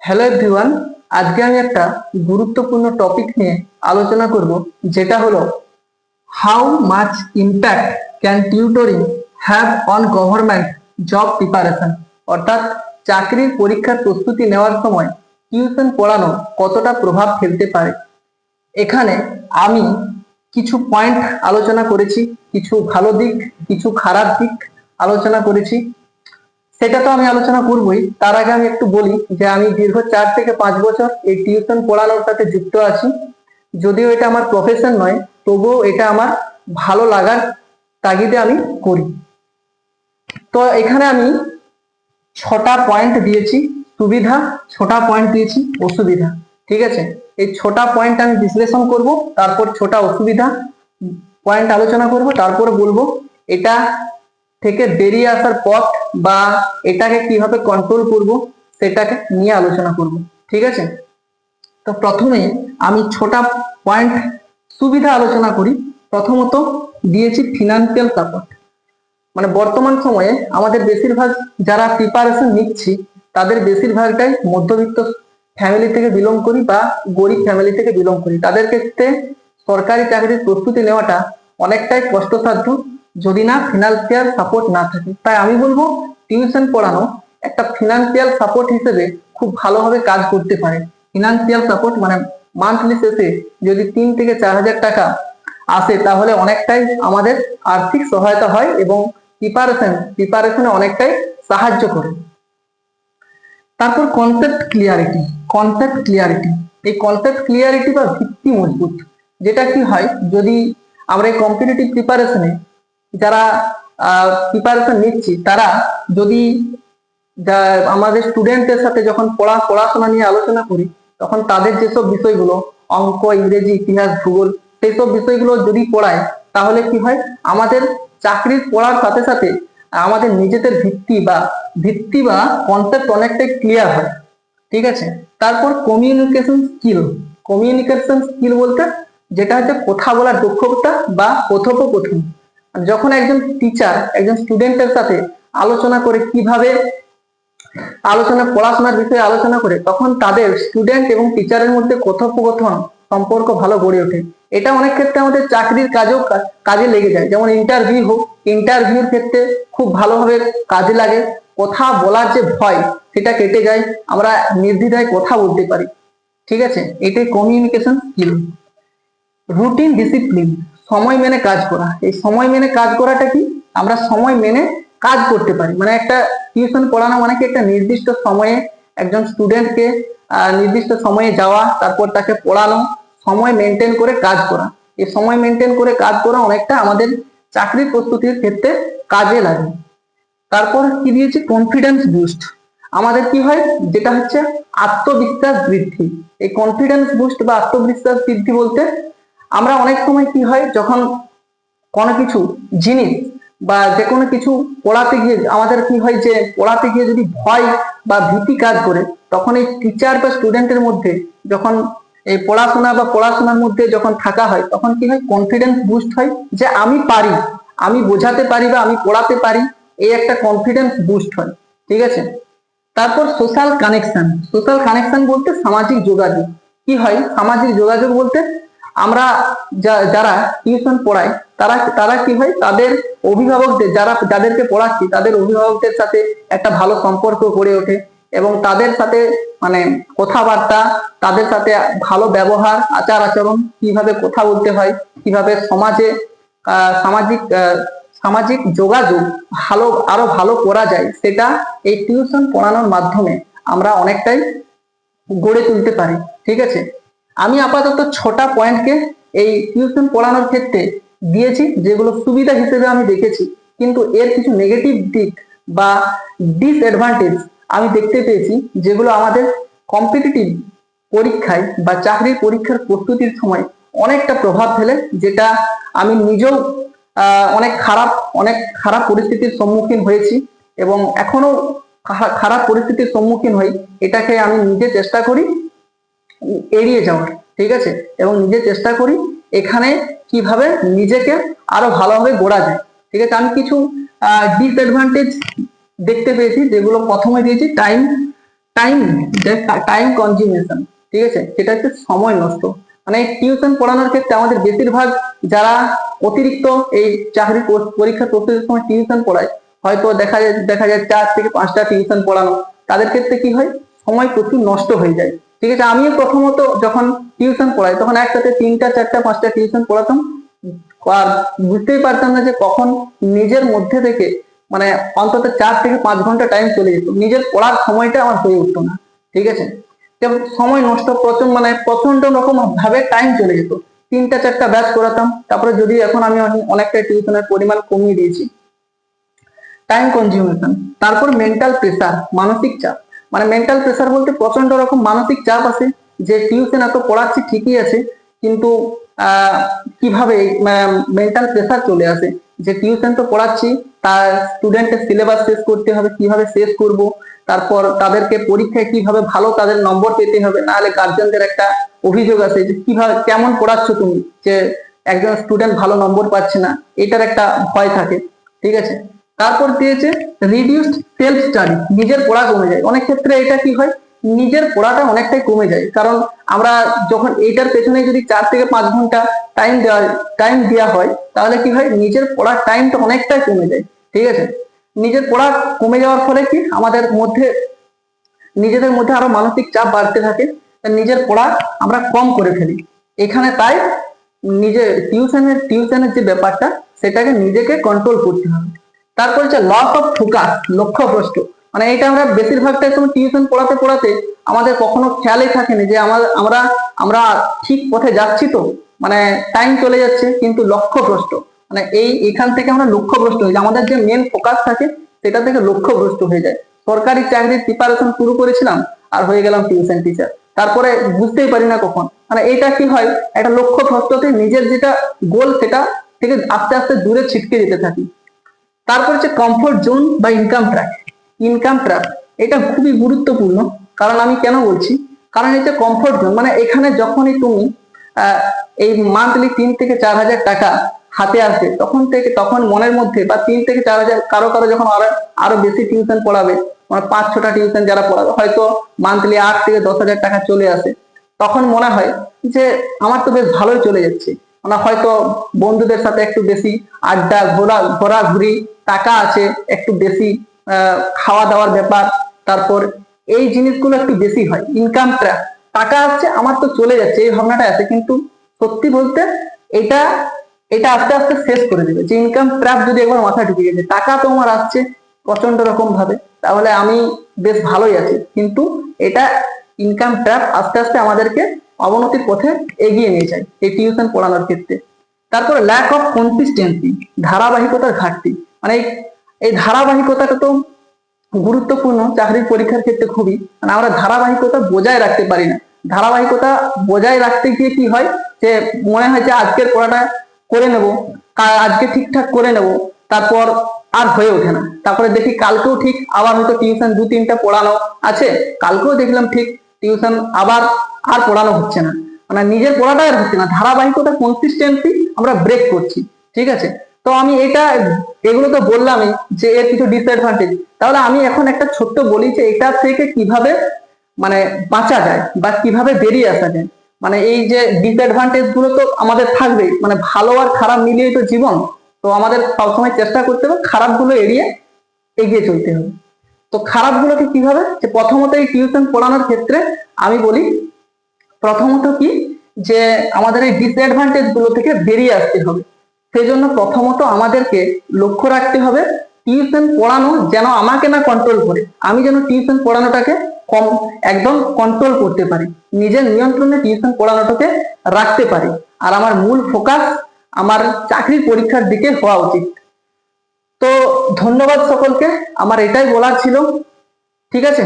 Hello everyone, আজকে আমি একটা গুরুত্বপূর্ণ টপিক নিয়ে আলোচনা করব, যেটা হলো how much impact can tutoring have on government job preparation. অর্থাৎ চাকরির পরীক্ষার প্রস্তুতি নেওয়ার সময় টিউশন পড়ানো কতটা প্রভাব ফেলতে পারে। এখানে আমি কিছু পয়েন্ট আলোচনা করেছি, কিছু ভালো দিক, কিছু খারাপ দিক আলোচনা করেছি। সেটা তো আমি আলোচনা করবই। তার আগে আমি একটু বলি যে আমি দীর্ঘ 4 থেকে 5 বছর এই টিউশন পড়ানোর সাথে যুক্ত আছি। যদিও এটা আমার প্রফেশন নয়, তবুও এটা আমার ভালো লাগার তাগিদে আমি করি। তো এখানে আমি 6টা পয়েন্ট দিয়েছি সুবিধা, 6টা পয়েন্ট দিয়েছি অসুবিধা। ঠিক আছে, এই 6টা পয়েন্ট আমি বিশ্লেষণ করব, তারপর 6টা অসুবিধা পয়েন্ট আলোচনা করব, তারপরে বলবো এটা থেকে বেরিয়ে আসার পথ বা এটাকে কিভাবে কন্ট্রোল করব সেটাকে নিয়ে আলোচনা করব। ঠিক আছে, তো প্রথমে আমি 6টা পয়েন্ট সুবিধা আলোচনা করি। প্রথমত দিয়েছি ফিনান্সিয়াল সাপোর্ট। মানে বর্তমান সময়ে আমাদের বেশিরভাগ যারা প্রিপারেশন নিচ্ছি তাদের বেশিরভাগটাই মধ্যবিত্ত ফ্যামিলি থেকে বিলং করি বা গরিব ফ্যামিলি থেকে বিলং করি। তাদের ক্ষেত্রে সরকারি চাকরির প্রস্তুতি নেওয়াটা অনেকটাই কষ্টসাধ্য যদি না ফিনান্সিয়াল সাপোর্ট না থাকে। তাই আমি বলবো টিউশন পড়ানো একটা ফিনান্সিয়াল সাপোর্ট হিসেবে খুব ভালোভাবে কাজ করতে পারে। ফিনান্সিয়াল সাপোর্ট মানে মান্থলি শেষে যদি 3 থেকে 4 হাজার টাকা আসে তাহলে অনেকটাই আমাদের আর্থিক সহায়তা হয় এবং প্রিপারেশনে অনেকটাই সাহায্য করে। তারপর কনসেপ্ট ক্লিয়ারিটি, এই কনসেপ্ট ক্লিয়ারিটি বা ভিত্তি মজবুত। যেটা কি হয়, যদি আমরা এই কম্পিটিটিভ প্রিপারেশনে যারা প্রিপারেশন নিচ্ছি তারা যদি আমাদের স্টুডেন্টদের সাথে যখন পড়াশোনা নিয়ে আলোচনা করি, তখন তাদের যেসব বিষয়গুলো অঙ্ক, ইংরেজি, ইতিহাস, ভূগোল সেই সব বিষয়গুলো যদি পড়ায় তাহলে কি হয়, আমাদের চাকরির পড়ার সাথে সাথে আমাদের নিজেদের ভিত্তি বা কনসেপ্ট অনেকটাই ক্লিয়ার হয়। ঠিক আছে, তারপর কমিউনিকেশন স্কিল বলতে যেটা হচ্ছে কথা বলার দক্ষতা বা কথোপকথন। যখন একজন টিচার একজন স্টুডেন্টের সাথে আলোচনা করে কিভাবে পড়াশোনার বিষয়ে আলোচনা করে, তখন তাদের স্টুডেন্ট এবং টিচারের মধ্যে কথোপকথন সম্পর্ক ভালো গড়ে ওঠে। এটা অনেক ক্ষেত্রে আমাদের চাকরির কাজে লেগে যায়। যেমন ইন্টারভিউর ক্ষেত্রে খুব ভালোভাবে কাজে লাগে। কথা বলার যে ভয় সেটা কেটে যায়, আমরা নির্দ্বিধায় কথা বলতে পারি। ঠিক আছে, এটাই কমিউনিকেশন স্কিল। রুটিন ডিসিপ্লিন, সময় মেনে কাজ করা। এই সময় মেনে কাজ করাটা কি, আমরা সময় মেনে কাজ করতে পারি। মানে একটা টিউশন পড়ানো মানে কি, একটা নির্দিষ্ট সময়ে একজন স্টুডেন্টকে নির্দিষ্ট সময়ে যাওয়া, তারপর তাকে পড়ানো, সময় মেনটেন করে কাজ করা। এই সময় মেনটেন করে কাজ করা অনেকটা আমাদের চাকরির প্রস্তুতির ক্ষেত্রে কাজে লাগে। তারপর কি দিয়েছি, কনফিডেন্স বুস্ট। আমাদের কি হয়, যেটা হচ্ছে আত্মবিশ্বাস বৃদ্ধি। এই কনফিডেন্স বুস্ট বা আত্মবিশ্বাস বৃদ্ধি বলতে আমরা অনেক সময় কি হয়, যখন কোনো কিছু জিনিস বা যে কোনো কিছু পড়াতে গিয়ে আমাদের কি হয়, যে পড়াতে গিয়ে যদি ভয় বা ভীতি কাজ করে, তখন এই টিচার বা স্টুডেন্টের মধ্যে যখন এই পড়াশোনার মধ্যে যখন থাকা হয়, তখন কি হয়, কনফিডেন্স বুস্ট হয় যে আমি পারি, আমি বোঝাতে পারি বা আমি পড়াতে পারি, এই একটা কনফিডেন্স বুস্ট হয়। ঠিক আছে, তারপর সোশ্যাল কানেকশন বলতে সামাজিক যোগাযোগ। কি হয়, সামাজিক যোগাযোগ বলতে আমরা যারা টিউশন পড়াই তারা কি হয়, তাদের অভিভাবকদের যাদেরকে পড়াচ্ছি তাদের অভিভাবকদের সাথে একটা ভালো সম্পর্ক গড়ে ওঠে এবং তাদের সাথে মানে কথাবার্তা, তাদের সাথে ভালো ব্যবহার, আচার আচরণ, কিভাবে কথা বলতে হয়, কিভাবে সামাজিক যোগাযোগ আরো ভালো করা যায়, সেটা এই টিউশন পড়ানোর মাধ্যমে আমরা অনেকটাই গড়ে তুলতে পারি। ঠিক আছে, আমি আপাতত 6টা পয়েন্টকে এই টিউশন পড়ানোর ক্ষেত্রে দিয়েছি, যেগুলো সুবিধা হিসেবে আমি দেখেছি। কিন্তু এর কিছু নেগেটিভ দিক বা ডিসঅ্যাডভান্টেজ আমি দেখতে পেয়েছি, যেগুলো আমাদের কম্পিটিটিভ পরীক্ষায় বা চাকরির পরীক্ষার প্রস্তুতির সময় অনেকটা প্রভাব ফেলে, যেটা আমি নিজেও অনেক খারাপ পরিস্থিতির সম্মুখীন হয়েছি এবং এখনো খারাপ পরিস্থিতির সম্মুখীন হই। এটাকে আমি নিজে চেষ্টা করি এড়িয়ে যাওয়ার। ঠিক আছে, এবং নিজে চেষ্টা করি এখানে কিভাবে নিজেকে আরো ভালোভাবে গড়া যায়। ঠিক আছে, আমি কিছু ডিসঅ্যাডভান্টেজ দেখতে পেয়েছি, যেগুলো প্রথমে দিয়েছি টাইম, যে টাইম কনজিউমেশন, ঠিক আছে, সেটা হচ্ছে সময় নষ্ট। মানে টিউশন পড়ানোর ক্ষেত্রে আমাদের বেশিরভাগ যারা অতিরিক্ত এই চাকরি পরীক্ষা প্রস্তুতির সময় টিউশন পড়ায়, হয়তো দেখা যায় 4 থেকে 5টা টিউশন পড়ানো, তাদের ক্ষেত্রে কি হয়, সময় প্রচুর নষ্ট হয়ে যায়। ঠিক আছে, আমিও প্রথমত যখন টিউশন পড়াই তখন একসাথে 3টা 4টা 5টা টিউশন পড়াতাম, আর বুঝতেই পারতাম না যে কখন নিজের মধ্যে থেকে মানে অন্তত 4 থেকে 5 ঘন্টা টাইম চলে যেত, নিজের পড়ার সময়টা আমার হয়ে উঠতো না। ঠিক আছে, সময় নষ্ট প্রচন্ড, মানে প্রচন্ড রকম ভাবে টাইম চলে যেত। 3টা 4টা ব্যাচ করাতাম, তারপরে যদি এখন আমি অনেকটা টিউশনের পরিমাণ কমিয়ে দিয়েছি। টাইম কনজিউমেশন, তারপর মেন্টাল প্রেসার, মানসিক চাপ। মানে মেন্টাল প্রেসার বলতে প্রচন্ড রকম মানসিক চাপ আছে, যে টিউশন এত পড়াচ্ছি ঠিকই আছে, কিন্তু কিভাবে মেন্টাল প্রেসার চলে আসে যে টিউশন তো পড়াচ্ছি, তার স্টুডেন্টের সিলেবাস শেষ করতে হবে, কিভাবে শেষ করব, তারপর তাদেরকে পরীক্ষায় কিভাবে ভালো তাদের নম্বর পেতে হবে, নাহলে গার্জেনদের একটা অভিযোগ আছে যে কিভাবে কেমন পড়াচ্ছ তুমি, যে একজন স্টুডেন্ট ভালো নম্বর পাচ্ছে না, এটার একটা ভয় থাকে। ঠিক আছে, তারপর দিয়েছে রিডিউসড সেলফ স্টাডি, নিজের পড়া কমে যায়। অনেক ক্ষেত্রে এটা কি হয়, নিজের পড়াটা অনেকটাই কমে যায়, কারণ আমরা যখন এইটার পেছনে যদি 4 থেকে 5 ঘন্টা টাইম দেওয়া হয়, তাহলে কি হয়, নিজের পড়ার টাইমটা অনেকটাই কমে যায়। ঠিক আছে, নিজের পড়া কমে যাওয়ার ফলে কি আমাদের মধ্যে নিজেদের মধ্যে আরো মানসিক চাপ বাড়তে থাকে, নিজের পড়া আমরা কম করে ফেলি এখানে। তাই টিউশনের যে ব্যাপারটা, সেটাকে নিজেকে কন্ট্রোল করতে হবে। তারপর হচ্ছে লস অফ ফোকাস, লক্ষ্যভ্রষ্ট। মানে এটা আমরা বেশিরভাগটাই সময় টিউশন পড়াতে পড়াতে আমাদের কখনো খেয়ালই থাকেনি যে আমরা আমরা ঠিক পথে যাচ্ছি, তো মানে টাইম চলে যাচ্ছে কিন্তু লক্ষ্যভ্রষ্ট। মানে এখান থেকে আমরা লক্ষ্যভ্রষ্ট হয়ে যাই, আমাদের যে মেন ফোকাস থাকে সেটা থেকে লক্ষ্যভ্রষ্ট হয়ে যায়। সরকারি চাকরির প্রিপারেশন শুরু করেছিলাম আর হয়ে গেলাম টিউশন টিচার, তারপরে বুঝতেই পারি না কখন। মানে এটা কি হয়, একটা লক্ষ্যভ্রষ্টতে নিজের যেটা গোল সেটা থেকে আস্তে আস্তে দূরে ছিটকে যেতে থাকি। তারপর হচ্ছে কমফোর্ট জোন বা ইনকাম ট্র্যাপ। ইনকাম ট্র্যাপ এটা খুবই গুরুত্বপূর্ণ, কারণ আমি কেন বলছি, কারণ এই যে কমফোর্ট জোন, মানে এখানে যখনই তুমি এই মান্থলি 3 থেকে 4 হাজার টাকা হাতে আসবে, তখন মনের মধ্যে, বা 3 থেকে 4 হাজার, কারো কারো যখন আরো বেশি টিউশন পড়াবে, মানে 5-6টা টিউশন যারা পড়াবে, হয়তো মান্থলি 8 থেকে 10 হাজার টাকা চলে আসে, তখন মনে হয় যে আমার তো বেশ ভালোই চলে যাচ্ছে। মানে হয়তো বন্ধুদের সাথে একটু বেশি আড্ডা, ঘোরাঘুরি, টাকা আছে একটু বেশি, খাওয়া দাওয়ার ব্যাপার, তারপর এই জিনিসগুলো একটু বেশি হয়। ইনকাম ট্র্যাপ, টাকা আসছে আমার তো চলে যাচ্ছে, এই ভাবনাটা আছে, কিন্তু সত্যি বলতে এটা এটা আস্তে আস্তে শেষ করে দেবে। যে ইনকাম ট্র্যাপ যদি একবার মাথায় ঢুকে গেছে, টাকা তো আমার আসছে প্রচন্ড রকম ভাবে, তাহলে আমি বেশ ভালোই আছি, কিন্তু এটা ইনকাম ট্র্যাপ আস্তে আস্তে আমাদেরকে অবনতির পথে এগিয়ে নিয়ে যায় এই টিউশন পড়ানোর ক্ষেত্রে। তারপরে ল্যাক অফ কনসিস্টেন্সি, ধারাবাহিকতার ঘাটতি। মানে এই ধারাবাহিকতাটা তো গুরুত্বপূর্ণ চাকরির পরীক্ষার ক্ষেত্রে খুবই, মানে আমরা ধারাবাহিকতা বজায় রাখতে পারি না। ধারাবাহিকতা বজায় রাখতে গিয়ে কি হয়, যে মনে হয় যে আজকের পড়াটা করে নেব, আজকে ঠিকঠাক করে নেব, তারপর আর হয়ে ওঠে না। তারপরে দেখি কালকেও ঠিক আবার হয়তো টিউশন 2-3টা পড়ানো আছে, কালকেও দেখলাম ঠিক টিউশন আবার আর পড়ানো হচ্ছে না, মানে নিজের পড়াটাই আর হচ্ছে না, ধারাবাহিকতা কনসিস্টেন্সি আমরা ব্রেক করছি। ঠিক আছে, তো আমি এগুলো তো বললামই যে এর কিছু ডিসঅ্যাডভান্টেজ। তাহলে আমি এখন একটা ছোট্ট বলি যে এটা থেকে কিভাবে মানে বাঁচা যায় বা কিভাবে বেরিয়ে আসা যায়। মানে এই যে ডিসঅ্যাডভান্টেজ গুলো তো আমাদের থাকবেই, মানে ভালো আর খারাপ মিলিয়ে তো জীবন, তো আমাদের সবসময় চেষ্টা করতে হবে খারাপ গুলো এড়িয়ে এগিয়ে চলতে হবে। তো খারাপ গুলোকে কিভাবে, যে প্রথমত এই টিউশন পড়ানোর ক্ষেত্রে আমি বলি, প্রথমত কি, যে আমাদের এই ডিসঅ্যাডভান্টেজ গুলো থেকে বেরিয়ে আসতে হবে। সেই জন্য প্রথমত আমাদেরকে লক্ষ্য রাখতে হবে টিউশন পড়ানো যেন আমাকে না কন্ট্রোল করে, আমি যেন টিউশন পড়ানোটাকে একদম কন্ট্রোল করতে পারি, নিজের নিয়ন্ত্রণে টিউশন পড়ানোটাকে রাখতে পারি, আর আমার মূল ফোকাস আমার চাকরির পরীক্ষার দিকে হওয়া উচিত। তো ধন্যবাদ সকলকে, আমার এটাই বলার ছিল। ঠিক আছে।